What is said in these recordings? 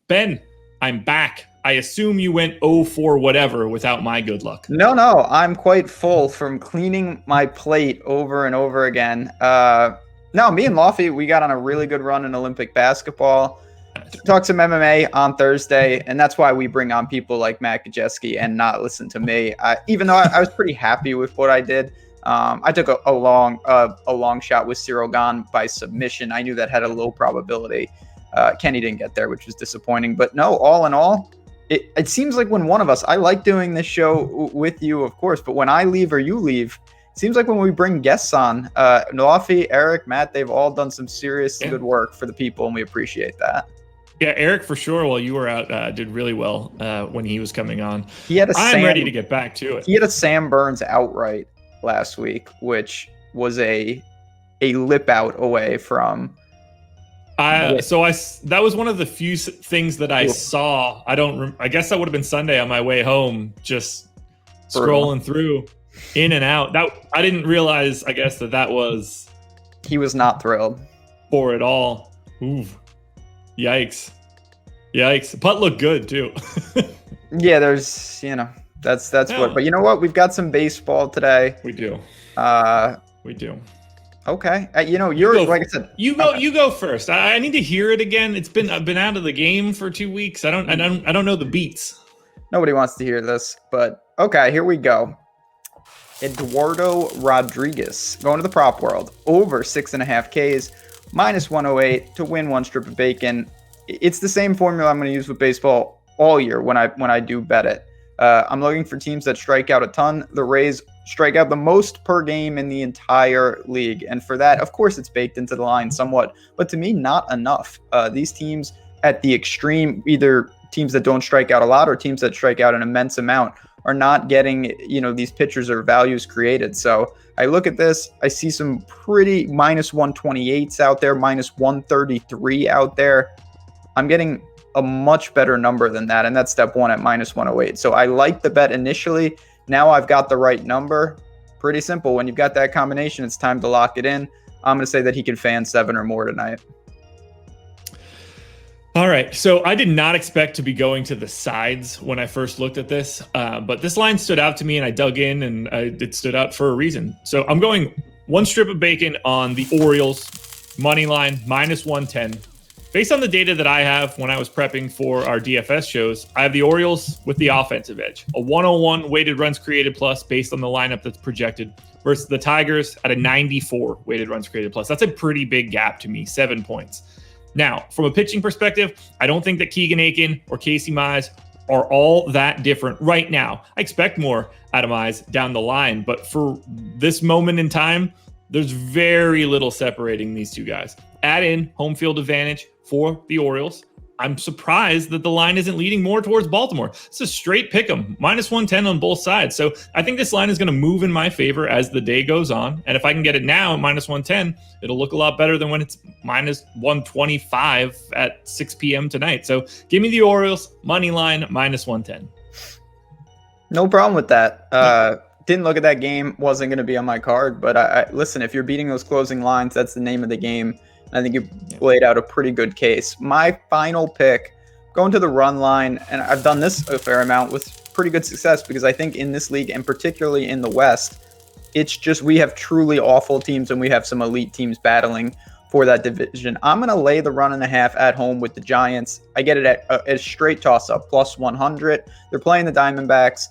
Ben, I'm back. I assume you went 0 for whatever without my good luck. No, I'm quite full from cleaning my plate over and over again. No, me and Lofty, we got on a really good run in Olympic basketball. Talked some MMA on Thursday, and that's why we bring on people like Matt Gajeski and not listen to me. Even though I was pretty happy with what I did. I took a long shot with Cyril Gane by submission. I knew that had a low probability. Kenny didn't get there, which was disappointing. But no, all in all, it seems like when one of us, I like doing this show with you, of course, but when I leave or you leave, it seems like when we bring guests on, Noafi, Eric, Matt, they've all done some serious good work for the people, and we appreciate that. Yeah, Eric, for sure, while you were out, did really well when he was coming on. I'm ready to get back to it. He had a Sam Burns outright last week, which was a lip out away from... that was one of the few things that I saw. I guess that would have been Sunday on my way home, just scrolling through in and out. That I didn't realize, I guess, that was... He was not thrilled. For it all. Ooh. Yikes. Putt looked good too. Yeah, there's, that's what, but you know what? We've got some baseball today. We do. Okay. You're like I said. You go first. I need to hear it again. I've been out of the game for 2 weeks. I don't know the beats. Nobody wants to hear this, but okay, here we go. Eduardo Rodriguez going to the prop world, over 6.5 Ks, -108 to win 1 strip of bacon. It's the same formula I'm going to use with baseball all year when I do bet it. I'm looking for teams that strike out a ton. The Rays strike out the most per game in the entire league. And for that, of course, it's baked into the line somewhat, but to me, not enough. These teams at the extreme, either teams that don't strike out a lot or teams that strike out an immense amount, are not getting, these pitchers or values created. So I look at this, I see some pretty -128s out there, -133 out there. I'm getting a much better number than that, and that's step one at -108. So I like the bet initially. Now I've got the right number. Pretty simple. When you've got that combination, it's time to lock it in. I'm going to say that he can fan 7 or more tonight. All right. So I did not expect to be going to the sides when I first looked at this, but this line stood out to me, and I dug in, and it stood out for a reason. So I'm going 1 strip of bacon on the Orioles, money line, -110. Based on the data that I have when I was prepping for our DFS shows, I have the Orioles with the offensive edge, a 101 weighted runs created plus based on the lineup that's projected, versus the Tigers at a 94 weighted runs created plus. That's a pretty big gap to me, 7 points. Now, from a pitching perspective, I don't think that Keegan Aiken or Casey Mize are all that different right now. I expect more out of Mize down the line, but for this moment in time, there's very little separating these two guys. Add in home field advantage for the Orioles. I'm surprised that the line isn't leading more towards Baltimore. It's a straight pick 'em, -110 on both sides. So I think this line is going to move in my favor as the day goes on. And if I can get it now at -110, it'll look a lot better than when it's -125 at 6 p.m. tonight. So give me the Orioles, money line, -110. No problem with that. Didn't look at that game. Wasn't going to be on my card. But I listen, if you're beating those closing lines, that's the name of the game. I think you laid out a pretty good case. My final pick, going to the run line, and I've done this a fair amount with pretty good success because I think in this league, and particularly in the West, it's just we have truly awful teams and we have some elite teams battling for that division. I'm going to lay the 1.5 at home with the Giants. I get it at a straight toss-up, +100. They're playing the Diamondbacks.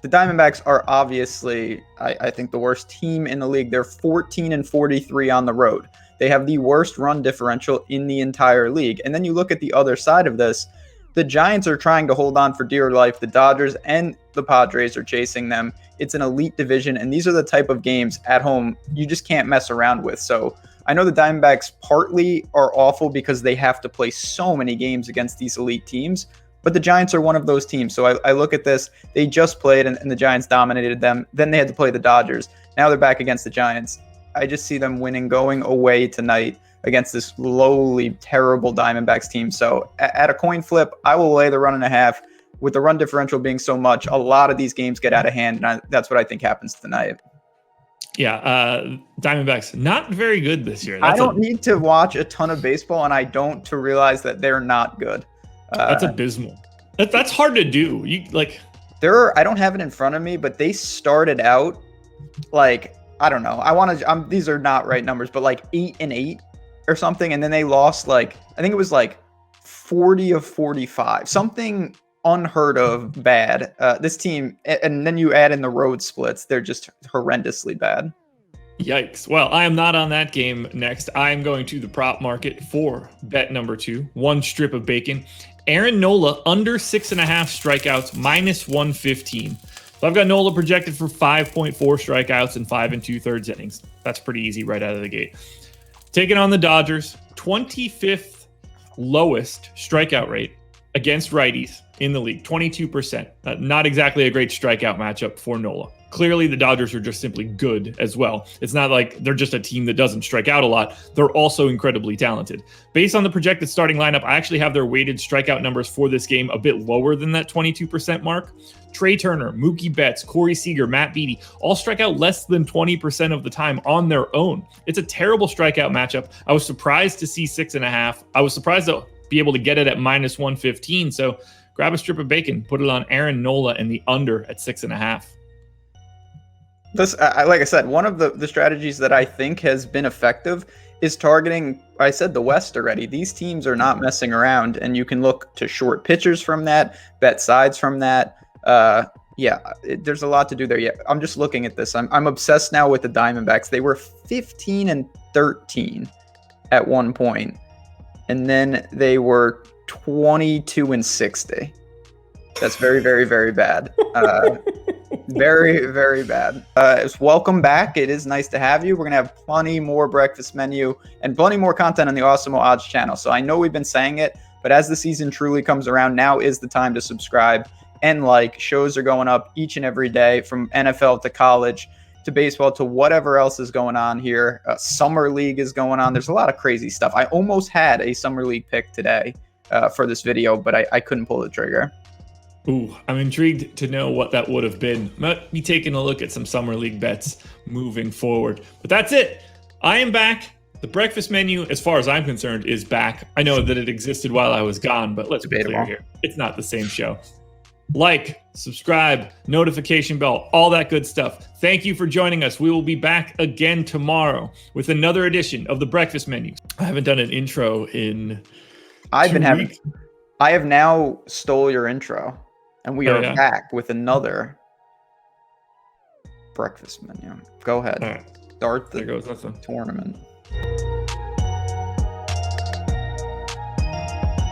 The Diamondbacks are obviously, I think, the worst team in the league. They're 14-43 on the road. They have the worst run differential in the entire league. And then you look at the other side of this. The Giants are trying to hold on for dear life. The Dodgers and the Padres are chasing them. It's an elite division, and these are the type of games at home you just can't mess around with. So I know the Diamondbacks partly are awful because they have to play so many games against these elite teams, but the Giants are one of those teams. So I look at this. They just played, and the Giants dominated them. Then they had to play the Dodgers. Now they're back against the Giants. I just see them winning, going away tonight against this lowly, terrible Diamondbacks team. So at a coin flip, I will lay the 1.5. With the run differential being so much, a lot of these games get out of hand, and that's what I think happens tonight. Yeah, Diamondbacks, not very good this year. I don't need to watch a ton of baseball, and I don't to realize that they're not good. That's abysmal. That's hard to do. You like I don't have it in front of me, but they started out like, I don't know. These are not right numbers, but like 8-8 or something, and then they lost like, I think it was like 40 of 45, something unheard of bad. This team, and then you add in the road splits, they're just horrendously bad. Yikes. Well, I am not on that game next. I am going to the prop market for bet number 2, one strip of bacon. Aaron Nola under 6.5 strikeouts, minus 115. So I've got Nola projected for 5.4 strikeouts and 5 2/3 innings. That's pretty easy right out of the gate. Taking on the Dodgers, 25th lowest strikeout rate against righties in the league, 22%. Not exactly a great strikeout matchup for Nola. Clearly, the Dodgers are just simply good as well. It's not like they're just a team that doesn't strike out a lot. They're also incredibly talented. Based on the projected starting lineup, I actually have their weighted strikeout numbers for this game a bit lower than that 22% mark. Trey Turner, Mookie Betts, Corey Seager, Matt Beattie all strike out less than 20% of the time on their own. It's a terrible strikeout matchup. I was surprised to see 6.5. I was surprised to be able to get it at minus 115. So grab a strip of bacon, put it on Aaron Nola and the under at 6.5. This, like I said, one of the strategies that I think has been effective is targeting, I said the West already. These teams are not messing around, and you can look to short pitchers from that, bet sides from that. There's a lot to do there. Yeah, I'm just looking at this. I'm obsessed now with the Diamondbacks. They were 15-13 at one point, and then they were 22-60. That's very, very, very bad. Very, very bad. Welcome back. It is nice to have you. We're going to have plenty more breakfast menu and plenty more content on the Awesemo Odds channel. So I know we've been saying it, but as the season truly comes around, now is the time to subscribe and like. Shows are going up each and every day, from NFL to college to baseball to whatever else is going on here. Summer League is going on. There's a lot of crazy stuff. I almost had a Summer League pick today for this video, but I couldn't pull the trigger. Ooh, I'm intrigued to know what that would have been. Might be taking a look at some Summer League bets moving forward. But that's it. I am back. The breakfast menu, as far as I'm concerned, is back. I know that it existed while I was gone, but let's be clear here. It's not the same show. Like, subscribe, notification bell, all that good stuff. Thank you for joining us. We will be back again tomorrow with another edition of the breakfast menu. I haven't done an intro in I have now stole your intro. And we are back with another breakfast menu. Go ahead. All right. Start the there goes nothing. Tournament.